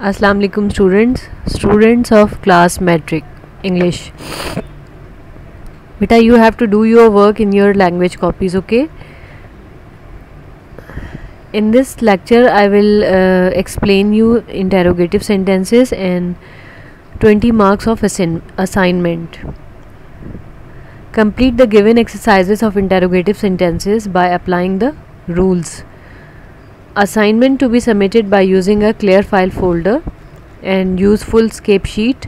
Assalamu alaikum students of class metric English. Beta, you have to do your work in your language copies, okay? In this lecture I will explain you interrogative sentences and 20 marks of assignment. Complete the given exercises of interrogative sentences by applying the rules. Assignment to be submitted by using a clear file folder and use full scape sheet.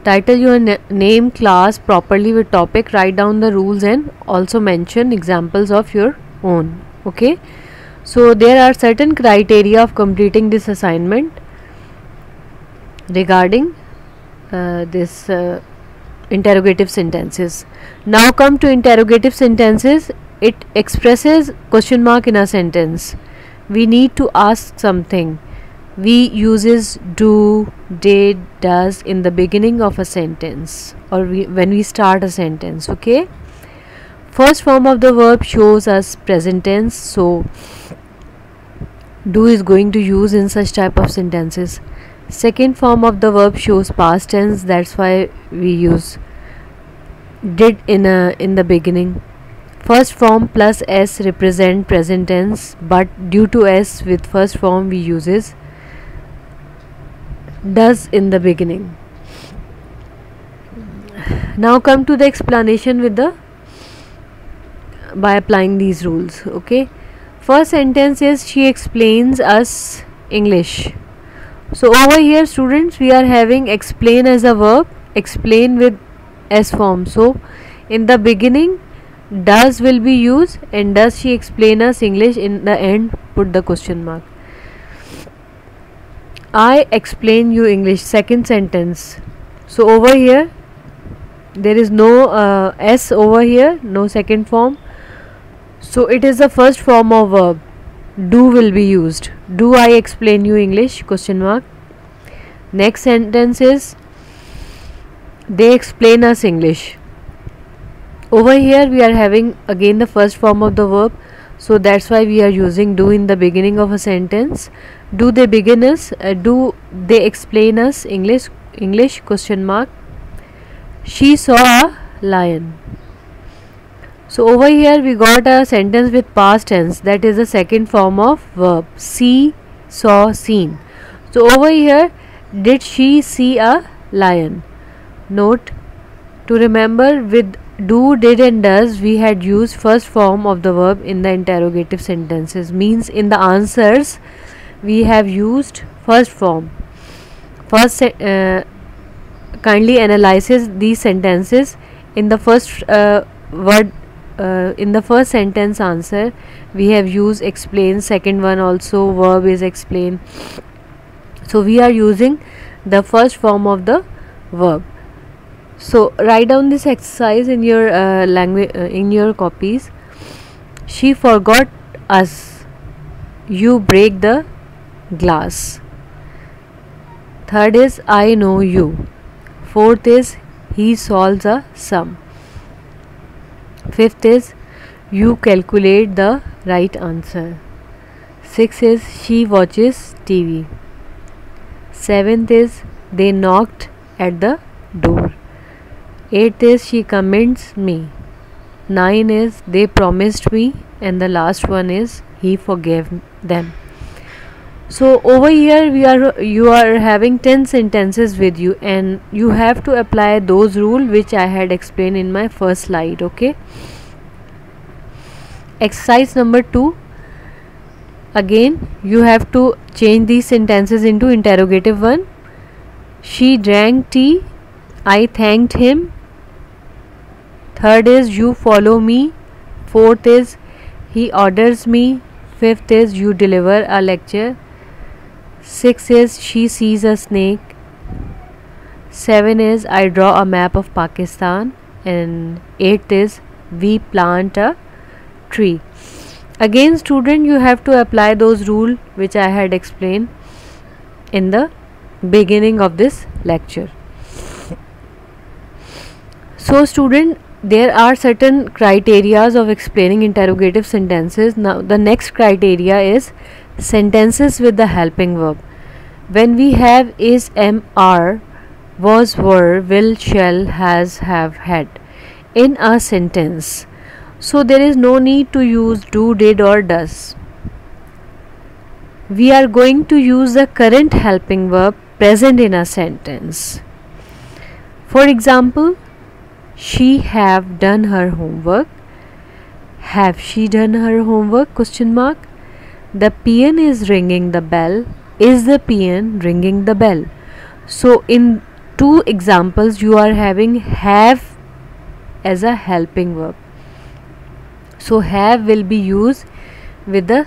Title your name class properly with topic, write down the rules and also mention examples of your own. Okay, so there are certain criteria of completing this assignment regarding this interrogative sentences. Now come to interrogative sentences. It expresses question mark in a sentence. We need to ask something. We uses do, did, does in the beginning of a sentence or when we start a sentence. Okay, first form of the verb shows us present tense, so do is going to use in such type of sentences. Second form of the verb shows past tense, that's why we use did in the beginning. First form plus s represent present tense, but due to s with first form we uses does in the beginning. Now come to the explanation with the by applying these rules. Okay, first sentence is she explains us English. So over here students we are having explain as a verb, explain with s form. So in the beginning does will be used and does she explain us English, in the end put the question mark. I explain you English, second sentence. So over here there is no s over here, no second form, so it is the first form of verb. Do will be used. Do I explain you English, question mark. Next sentence is they explain us English. Over here we are having again the first form of the verb, so that's why we are using do in the beginning of a sentence. Do they begin us, do they explain us English, question mark. She saw a lion. So over here we got a sentence with past tense, that is the second form of verb. See, saw, seen. So over here did she see a lion. Note to remember, with do, did and does we had used first form of the verb in the interrogative sentences, means in the answers we have used first form. First kindly analyze these sentences. In the first word in the first sentence answer we have used explain, second one also verb is explain, so we are using the first form of the verb. So write down this exercise in your language in your copies. She forgot us. You break the glass. Third is I know you. Fourth is he solves a sum. Fifth is you calculate the right answer. Sixth is she watches TV. Seventh is they knocked at the door. Eighth is she commends me. 9 is they promised me, and the last one is he forgave them. So over here you are having 10 sentences with you and you have to apply those rules which I had explained in my first slide. Okay, exercise number 2. Again you have to change these sentences into interrogative one. She drank tea. I thanked him. Third is you follow me. Fourth is he orders me. Fifth is you deliver a lecture. Sixth is she sees a snake. 7 is I draw a map of Pakistan. And 8th is we plant a tree. Again student, you have to apply those rules which I had explained in the beginning of this lecture. So student, there are certain criterias of explaining interrogative sentences. Now the next criteria is sentences with the helping verb. When we have is, am, are, was, were, will, shall, has, have, had in a sentence, so there is no need to use do, did or does. We are going to use the current helping verb present in a sentence. For example, she have done her homework. Have she done her homework? Question mark. The peon is ringing the bell. Is the peon ringing the bell? So in two examples you are having have as a helping verb. So have will be used with the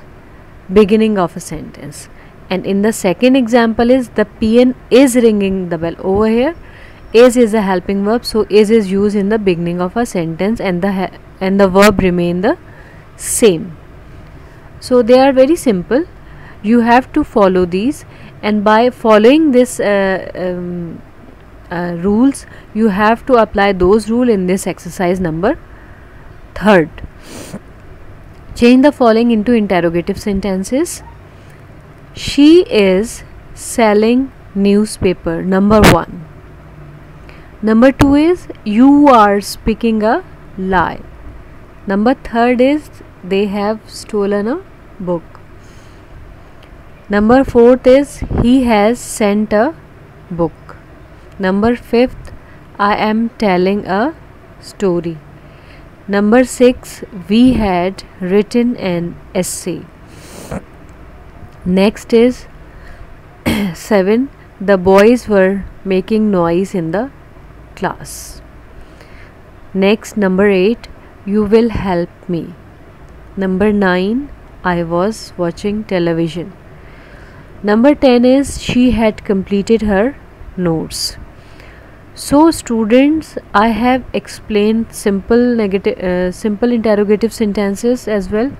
beginning of a sentence, and in the second example is the peon is ringing the bell. Over here is a helping verb, so is used in the beginning of a sentence, and the verb remain the same. So they are very simple. You have to follow these, and by following this rules, you have to apply those rules in this exercise number 3rd. Change the following into interrogative sentences. She is selling newspaper. Number 1. Number 2 is you are speaking a lie. Number 3rd is they have stolen a book. Number 4th is he has sent a book. Number 5th, I am telling a story. Number 6, we had written an essay. Next is 7, the boys were making noise in the class. Next, number 8, you will help me. Number 9, I was watching television. Number 10 is she had completed her notes. So students, I have explained simple interrogative sentences as well,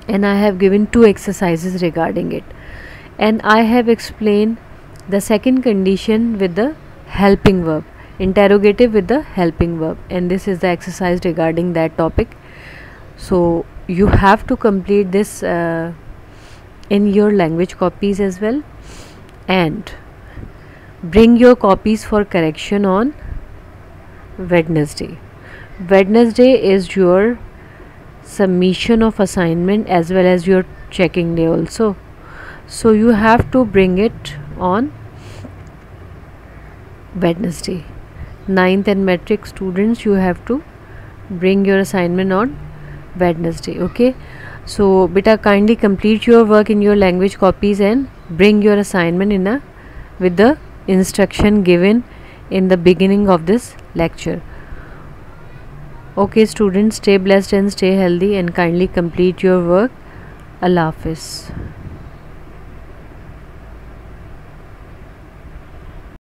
and I have given 2 exercises regarding it, and I have explained the second condition with the helping verb, interrogative with the helping verb, and this is the exercise regarding that topic. So you have to complete this in your language copies as well, and bring your copies for correction on Wednesday. Wednesday is your submission of assignment as well as your checking day also. So you have to bring it on Wednesday. 9th and metric students, you have to bring your assignment on Wednesday. Okay. So beta, kindly complete your work in your language copies and bring your assignment with the instruction given in the beginning of this lecture. Okay students, stay blessed and stay healthy, and kindly complete your work. Allah Hafiz.